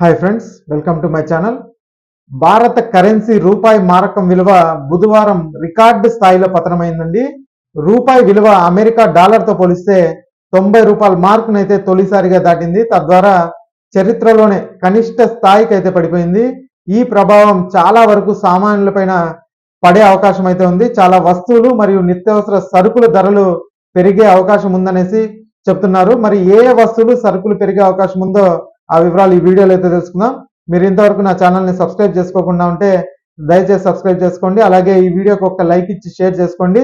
Hi friends, welcome to my channel. భారత currency రూపాయి మారకం విలువ బుధవారం రికార్డు స్థాయిలో పతనమైందండి. రూపాయి విలువ అమెరికా డాలర్తో పోలిస్తే 90 రూపాయల మార్కునైతే తొలిసారిగా దాటింది. తద్వారా చరిత్రలోనే కనిష్ట స్థాయికి అయితే పడిపోయింది. ఈ ప్రభావం చాలా వరకు సామాన్యులపైన పడే అవకాశం అయితే ఉంది. చాలా వస్తువులు మరియు నిత్యావసర సరుకుల ధరలు పెరిగే అవకాశం ఉందనేసి చెప్తున్నారు. మరి ఏ వస్తువులు సరుకులు పెరిగే అవకాశం ఉందో ఆ వివరాలు ఈ వీడియోలో అయితే తెలుసుకుందాం. మీరు ఇంతవరకు నా ఛానల్ని సబ్స్క్రైబ్ చేసుకోకుండా ఉంటే దయచేసి సబ్స్క్రైబ్ చేసుకోండి. అలాగే ఈ వీడియోకి ఒక లైక్ ఇచ్చి షేర్ చేసుకోండి.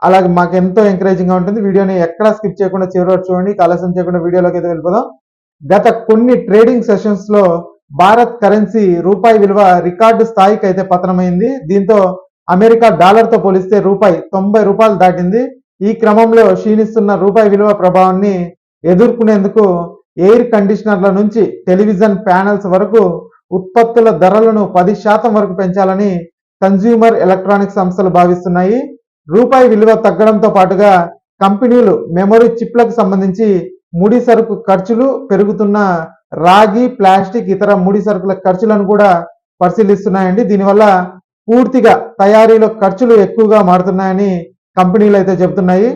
అలాగే మాకు ఎంతో ఎంకరేజింగ్గా ఉంటుంది. వీడియోని ఎక్కడా స్కిప్ చేయకుండా చివరి వరకు చూడండి. ఆలస్యం చేయకుండా వీడియోలోకి అయితే వెళ్ళిపోదాం. గత కొన్ని ట్రేడింగ్ సెషన్స్లో భారత్ కరెన్సీ రూపాయి విలువ రికార్డు స్థాయికి అయితే పతనమైంది. దీంతో అమెరికా డాలర్తో పోలిస్తే రూపాయి 90 రూపాయలు దాటింది. ఈ క్రమంలో క్షీణిస్తున్న రూపాయి విలువ ప్రభావాన్ని ఎదుర్కొనేందుకు ఎయిర్ కండిషనర్ల నుంచి టెలివిజన్ ప్యానెల్స్ వరకు ఉత్పత్తుల ధరలను 10% వరకు పెంచాలని కన్స్యూమర్ ఎలక్ట్రానిక్ సంస్థలు భావిస్తున్నాయి. రూపాయి విలువ తగ్గడంతో పాటుగా కంపెనీలు మెమరీ చిప్లకు సంబంధించి ముడి సరుకు ఖర్చులు పెరుగుతున్న రాగి, ప్లాస్టిక్, ఇతర ముడి సరుకుల ఖర్చులను కూడా పరిశీలిస్తున్నాయండి. దీనివల్ల పూర్తిగా తయారీలో ఖర్చులు ఎక్కువగా మారుతున్నాయని కంపెనీలు అయితే చెబుతున్నాయి.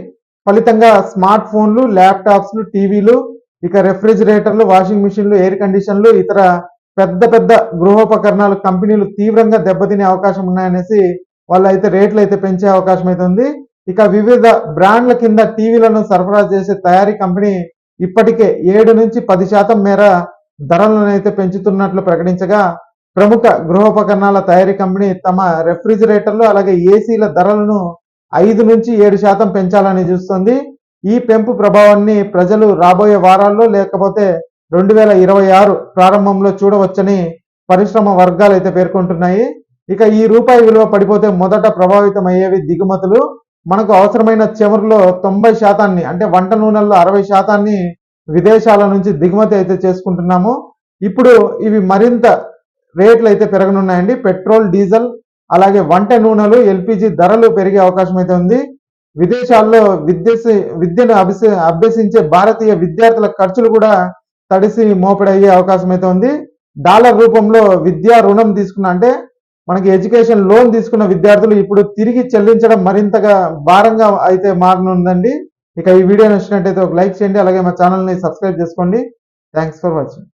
ఫలితంగా స్మార్ట్ ఫోన్లు, ల్యాప్టాప్స్లు, టీవీలు, ఇక రెఫ్రిజిరేటర్లు, వాషింగ్ మిషన్లు, ఎయిర్ కండిషన్లు, ఇతర పెద్ద పెద్ద గృహోపకరణాలు కంపెనీలు తీవ్రంగా దెబ్బతినే అవకాశం ఉన్నాయనేసి వాళ్ళు అయితే రేట్లు అయితే పెంచే అవకాశం అయితే ఉంది. ఇక వివిధ బ్రాండ్ల కింద టీవీలను సరఫరా చేసే తయారీ కంపెనీ ఇప్పటికే 7 నుంచి 10% మేర ధరలను అయితే పెంచుతున్నట్లు ప్రకటించగా, ప్రముఖ గృహోపకరణాల తయారీ కంపెనీ తమ రెఫ్రిజిరేటర్లు అలాగే ఏసీల ధరలను 5 నుంచి 7% పెంచాలని చూస్తుంది. ఈ పెంపు ప్రభావాన్ని ప్రజలు రాబోయే వారాల్లో లేకపోతే 2026 ప్రారంభంలో చూడవచ్చని పరిశ్రమ వర్గాలు అయితే పేర్కొంటున్నాయి. ఇక ఈ రూపాయి విలువ పడిపోతే మొదట ప్రభావితం అయ్యేవి దిగుమతులు. మనకు అవసరమైన చమురులో 90% అంటే వంట నూనెల్లో 60% విదేశాల నుంచి దిగుమతి అయితే చేసుకుంటున్నాము. ఇప్పుడు ఇవి మరింత రేట్లు అయితే పెరగనున్నాయండి. పెట్రోల్, డీజిల్ అలాగే వంట నూనెలు, ఎల్పిజి ధరలు పెరిగే అవకాశం అయితే ఉంది. విదేశాల్లో విద్యను అభ్యసించే భారతీయ విద్యార్థుల ఖర్చులు కూడా తడిసి మోపెడయ్యే అవకాశం అయితే ఉంది. డాలర్ రూపంలో విద్యా రుణం తీసుకున్న అంటే మనకి ఎడ్యుకేషన్ లోన్ తీసుకున్న విద్యార్థులు ఇప్పుడు తిరిగి చెల్లించడం మరింతగా భారంగా అయితే మారనుందండి. ఇక ఈ వీడియో నచ్చినట్టయితే ఒక లైక్ చేయండి. అలాగే మా ఛానల్ని సబ్స్క్రైబ్ చేసుకోండి. Thanks for watching.